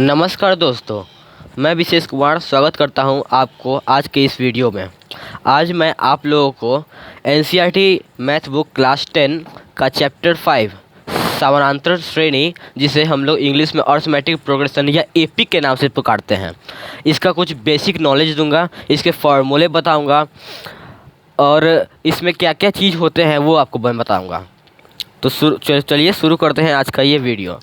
नमस्कार दोस्तों, मैं विशेष कुमार स्वागत करता हूं आपको आज के इस वीडियो में। आज मैं आप लोगों को एनसीईआरटी मैथ बुक क्लास 10 का चैप्टर 5 समानांतर श्रेणी, जिसे हम लोग इंग्लिश में अरिथमेटिक प्रोग्रेशन या एपी के नाम से पुकारते हैं, इसका कुछ बेसिक नॉलेज दूंगा, इसके फार्मूले बताऊंगा और इसमें क्या क्या चीज़ होते हैं वो आपको मैं बताऊँगा। तो चलिए शुरू करते हैं आज का ये वीडियो।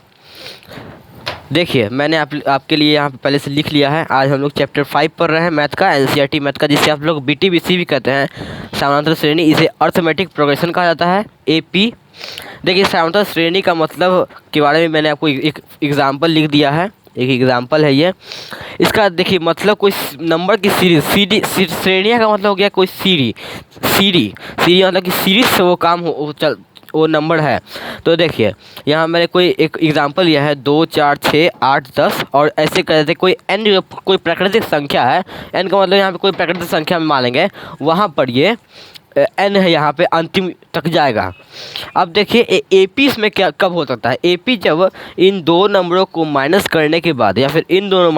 देखिए, मैंने आपके लिए यहाँ पे पहले से लिख लिया है। आज हम लोग चैप्टर 5 पढ़ रहे हैं मैथ का, एनसीईआरटी मैथ का, जिसे आप लोग बीटीबीसी भी कहते हैं, समानांतर श्रेणी। इसे अरिथमेटिक प्रोग्रेशन कहा जाता है, एपी। देखिए, समानांतर श्रेणी का मतलब के बारे में मैंने आपको एक एग्जाम्पल लिख दिया है। एक एग्जाम्पल है ये। इसका देखिए मतलब कोई नंबर की सीरीज, श्रेणियाँ का मतलब हो गया कोई सीरी मतलब कि सीरीज से वो काम वो नंबर है। तो देखिए, यहाँ मैंने कोई एक एग्जांपल लिया है 2, 4, 6, 8, 10 और ऐसे करते कोई एन, कोई प्राकृतिक संख्या है। एन का मतलब यहाँ पे कोई प्राकृतिक संख्या में मानेंगे, वहाँ पर ये एन है, यहाँ पे अंतिम तक जाएगा। अब देखिए एपी इसमें क्या कब हो सकता है। एपी जब इन दो नंबरों को माइनस करने के बाद, या फिर इन दोनों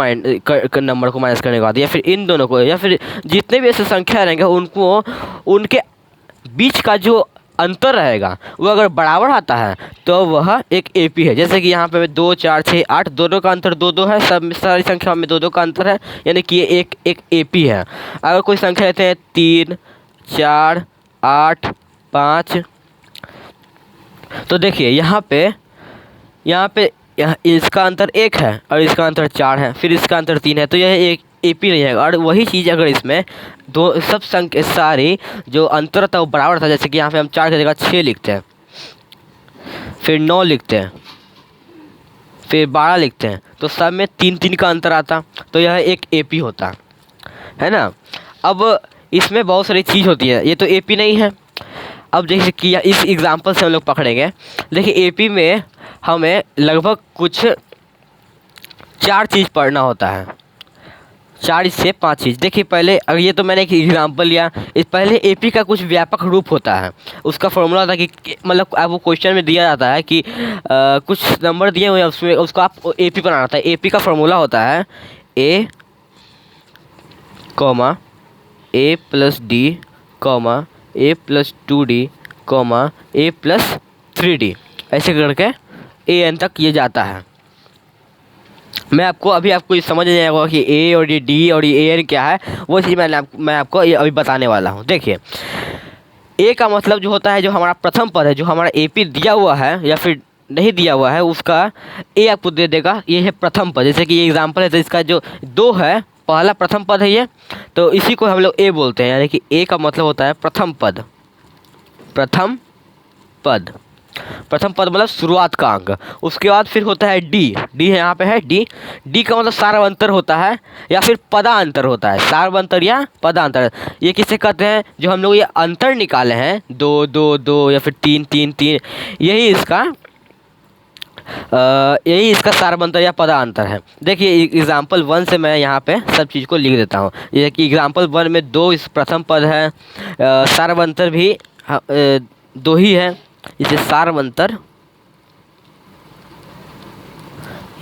नंबर को माइनस करने के बाद, या फिर इन दोनों को, या फिर जितने भी ऐसे संख्या रहेंगे उनको, उनके बीच का जो अंतर रहेगा वो अगर बराबर आता है तो वह एक एपी है। जैसे कि यहाँ पे 2, 4, 6, 8 दोनों का अंतर 2 2 है, सब सारी संख्या में 2 2 का अंतर है, यानी कि ये एक एपी है। अगर कोई संख्या लेते हैं 3, 4, 8, 5, तो देखिए यहाँ पे इसका अंतर 1 है और इसका अंतर 4 है, फिर इसका अंतर 3 है, तो यह एक एपी नहीं है। और वही चीज़ अगर इसमें दो सब संख्या सारी जो अंतर था वो बराबर था, जैसे कि यहाँ पे हम 4 की जगह 6 लिखते हैं, फिर 9 लिखते हैं, फिर 12 लिखते हैं, तो सब में 3 3 का अंतर आता, तो यह एक एपी होता है ना। अब इसमें बहुत सारी चीज़ होती है, ये तो एपी नहीं है। अब जैसे कि इस एग्जांपल से हम लोग पकड़ेंगे। देखिए एपी में हमें लगभग कुछ 4 चीज़ पढ़ना होता है, 4 से 5 चीज़। देखिए पहले, अगर ये तो मैंने एक एग्जांपल लिया, इस पहले एपी का कुछ व्यापक रूप होता है। उसका फॉर्मूला था कि मतलब आपको क्वेश्चन में दिया जाता है कि कुछ नंबर दिए हुए हैं, उसमें उसको आप एपी बनाना था। एपी का फॉर्मूला होता है ए कॉमा ए प्लस डी कॉमा ए प्लस 2d कॉमा ए प्लस 3d, ऐसे करके ए एन तक ये जाता है। मैं आपको ये समझ नहीं आएगा कि ए और ये डी और ये ए एन क्या है, वो चीज़ मैं आपको ये अभी बताने वाला हूँ। देखिए, ए का मतलब जो होता है, जो हमारा प्रथम पद है, जो हमारा एपी दिया हुआ है या फिर नहीं दिया हुआ है, उसका ए आपको दे देगा, ये है प्रथम पद। जैसे कि ये एग्जांपल है, तो इसका जो 2 है, पहला प्रथम पद है ये, तो इसी को हम लोग ए बोलते हैं, यानी कि ए का मतलब होता है प्रथम पद। प्रथम पद मतलब शुरुआत का अंक। उसके बाद फिर होता है डी है, यहाँ पे है डी का मतलब सार्वंतर होता है या फिर पदांतर होता है। सार्वंतर या पदांतर, ये किसे कहते हैं? जो हम लोग ये अंतर निकाले हैं 2 2 2 या फिर 3 3 3, यही इसका सार्वंतर या पदांतर है। देखिए एग्जाम्पल 1 से मैं यहाँ पे सब चीज़ को लिख देता हूँ। जैसे कि एग्जाम्पल 1 में 2 इस प्रथम पद है, सार्वंतर भी 2 ही है, इसे सार्वंतर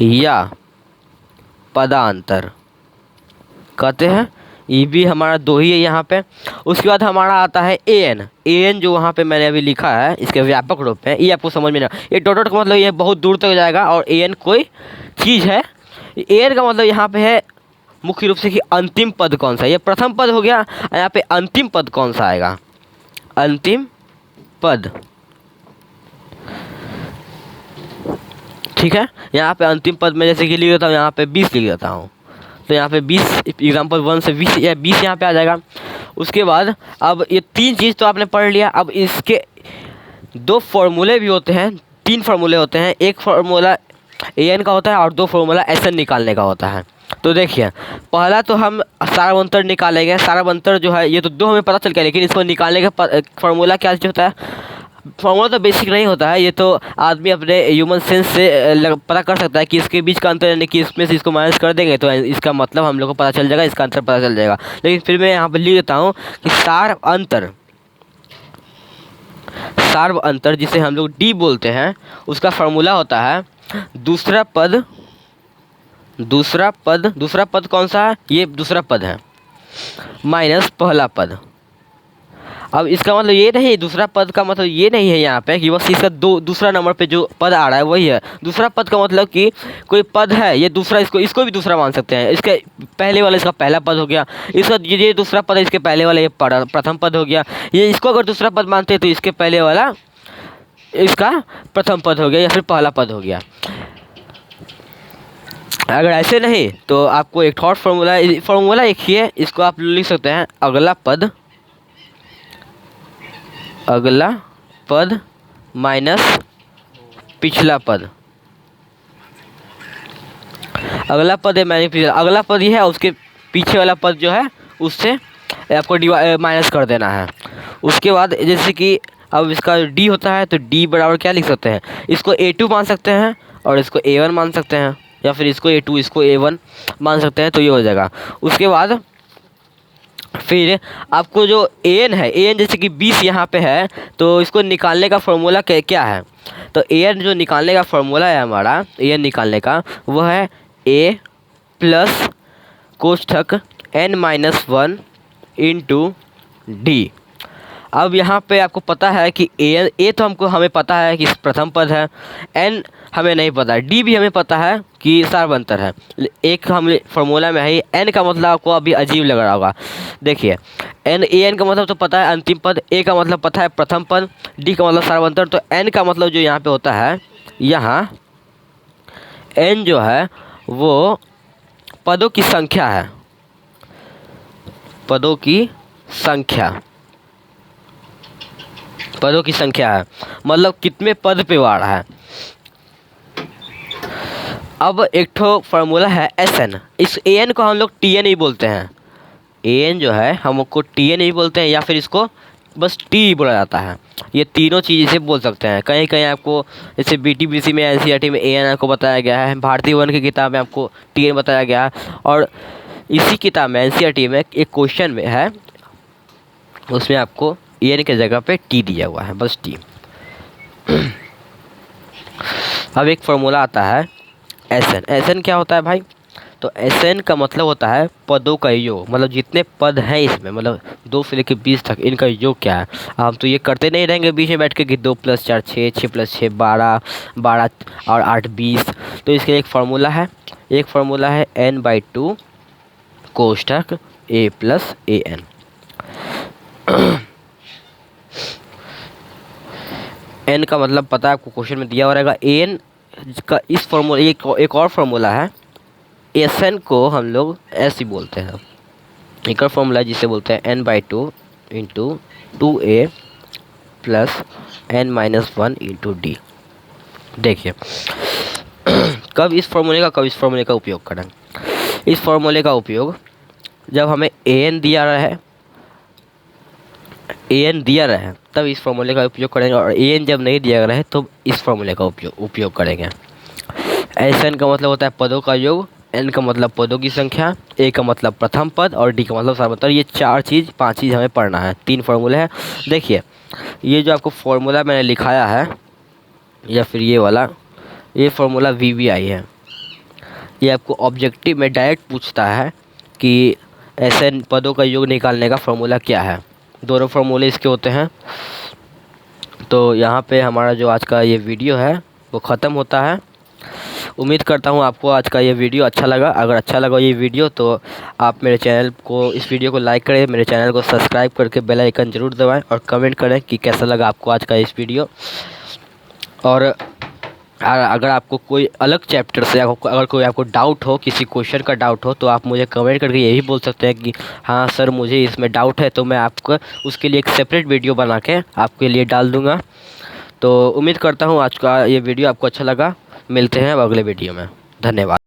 या पदांतर कहते हैं। ये भी हमारा 2 ही है यहाँ पे। उसके बाद हमारा आता है ए एन, जो वहाँ पे मैंने अभी लिखा है, इसके व्यापक रूप में। ये आपको समझ में ना, ये डॉट का मतलब ये बहुत दूर तक जाएगा, और ए एन कोई चीज़ है। ए एन का मतलब यहाँ पे है मुख्य रूप से कि अंतिम पद कौन सा है। ये प्रथम पद हो गया, यहाँ पे अंतिम पद कौन सा आएगा, अंतिम पद। ठीक है, यहाँ पे अंतिम पद में जैसे कि लिख देता हूँ, यहाँ पे 20 लिख देता हूँ, तो यहाँ पे 20, एग्जाम्पल 1 से 20 या 20 यहाँ पे आ जाएगा। उसके बाद अब ये 3 चीज़ तो आपने पढ़ लिया। अब इसके 2 फार्मूले भी होते हैं, 3 फार्मूले होते हैं। एक फार्मूला ए एन का होता है और 2 फार्मूला एस एन निकालने का होता है। तो देखिए, पहला तो हम सार्वंतर निकालेंगे। सार्वंतर जो है ये तो 2 हमें पता चल गया, लेकिन इसको निकालने का फार्मूला क्या होता है? फार्मूला तो बेसिक नहीं होता है, ये तो आदमी अपने ह्यूमन सेंस से पता कर सकता है कि इसके बीच का अंतर, यानी कि इसमें से इसको माइनस कर देंगे तो इसका मतलब हम लोग को पता चल जाएगा, इसका अंतर पता चल जाएगा। लेकिन फिर मैं यहाँ पर लिख देता हूँ कि सार्व अंतर जिसे हम लोग डी बोलते हैं, उसका फार्मूला होता है दूसरा पद दूसरा पद कौन सा है, ये दूसरा पद है, माइनस पहला पद। अब इसका मतलब ये नहीं, दूसरा पद का मतलब ये नहीं है यहाँ पे कि बस इसका दूसरा नंबर पे जो पद आ रहा है वही है। दूसरा पद का मतलब कि कोई पद है, ये दूसरा, इसको भी दूसरा मान सकते हैं। इसके पहले वाला इसका पहला पद हो गया, इसका ये दूसरा पद है, इसके पहले वाला ये प्रथम पद हो गया। ये इसको अगर दूसरा पद मानते हैं तो इसके पहले वाला इसका प्रथम पद हो गया या फिर पहला पद हो गया। अगर ऐसे नहीं तो आपको एक और फॉर्मूला एक ही है, इसको आप लिख सकते हैं अगला पद माइनस पिछला पद। अगला पद है माइनस पिछला, अगला पद ये है, उसके पीछे वाला पद जो है उससे आपको माइनस कर देना है। उसके बाद जैसे कि अब इसका d होता है तो d बराबर क्या लिख सकते हैं, इसको a2 मान सकते हैं और इसको a1 मान सकते हैं, या फिर इसको a2 इसको a1 मान सकते हैं, तो ये हो जाएगा। उसके बाद फिर आपको जो an है, an जैसे कि 20 यहाँ पे है, तो इसको निकालने का फॉर्मूला क्या है, तो an जो निकालने का फॉर्मूला है हमारा, an निकालने का वह है a प्लस कोष्ठक n-1 इंटू डी। अब यहाँ पे आपको पता है कि ए तो हमें पता है कि प्रथम पद है, n हमें नहीं पता है, d भी हमें पता है कि सार्वंतर है। एक हम फॉर्मूला में है, n का मतलब आपको अभी अजीब लग रहा होगा। देखिए an का मतलब तो पता है अंतिम पद, a का मतलब पता है प्रथम पद, d का मतलब सार्वंतर, तो n का मतलब जो यहाँ पे होता है, यहाँ n जो है वो पदों की संख्या है, पदों की संख्या है, मतलब कितने पद पे आ रहा है। अब एक ठो फार्मूला है Sn, इस An को हम लोग Tn ही बोलते हैं, An जो है हमको Tn ही बोलते हैं, या फिर इसको बस T बोला जाता है। ये तीनों चीज़ इसे बोल सकते हैं। कहीं कहीं आपको जैसे BTBC में NCERT में An आपको बताया गया है, भारतीय वन की किताब में आपको Tn बताया गया है, और इसी किताब में NCERT में एक क्वेश्चन में है, उसमें आपको An के जगह पे T दिया हुआ है, बस T। अब एक फार्मूला आता है Sn क्या होता है भाई, तो Sn का मतलब होता है पदों का योग, मतलब जितने पद हैं इसमें, मतलब 2 से लेकर 20 तक, इनका योग क्या है। हम तो ये करते नहीं रहेंगे बीच में बैठ के कि 2 + 4 6, 6 + 6 12, 12 और 8 20। तो इसके एक फार्मूला है n/2 कोष्ठक a + an। n का मतलब पता है आपको, क्वेश्चन में दिया हुआ रहेगा। an का इस फार्मूला एक और फार्मूला है, Sn को हम लोग ऐसे बोलते हैं, एक और फार्मूला जिसे बोलते हैं n/2 × 2a + n-1 × d। देखिए कब इस फार्मूले का उपयोग करें। इस फार्मूले का उपयोग जब हमें an दिया रहे तब इस फार्मूले का उपयोग करेंगे, और an जब नहीं दिया रहे तो इस फार्मूले का उपयोग करेंगे। Sn का मतलब होता है पदों का योग, n का मतलब पदों की संख्या, a का मतलब प्रथम पद, और d का मतलब सार्वंतर। ये 5 चीज़ हमें पढ़ना है, 3 फार्मूले हैं। देखिए ये जो आपको फार्मूला मैंने लिखाया है, या फिर ये वाला, ये फार्मूला VBI है। ये आपको ऑब्जेक्टिव में डायरेक्ट पूछता है कि Sn पदों का योग निकालने का फार्मूला क्या है। दोनों फार्मूले इसके होते हैं। तो यहाँ पे हमारा जो आज का ये वीडियो है वो ख़त्म होता है। उम्मीद करता हूँ आपको आज का ये वीडियो अच्छा लगा। अगर अच्छा लगा ये वीडियो तो आप मेरे चैनल को, इस वीडियो को लाइक करें, मेरे चैनल को सब्सक्राइब करके बेल आइकन ज़रूर दबाएं, और कमेंट करें कि कैसा लगा आपको आज का इस वीडियो। और अगर आपको कोई अलग चैप्टर से अगर कोई आपको डाउट हो, किसी क्वेश्चन का डाउट हो, तो आप मुझे कमेंट करके यही बोल सकते हैं कि हाँ सर मुझे इसमें डाउट है, तो मैं आपको उसके लिए एक सेपरेट वीडियो बना के आपके लिए डाल दूँगा। तो उम्मीद करता हूँ आज का ये वीडियो आपको अच्छा लगा। मिलते हैं अब अगले वीडियो में। धन्यवाद।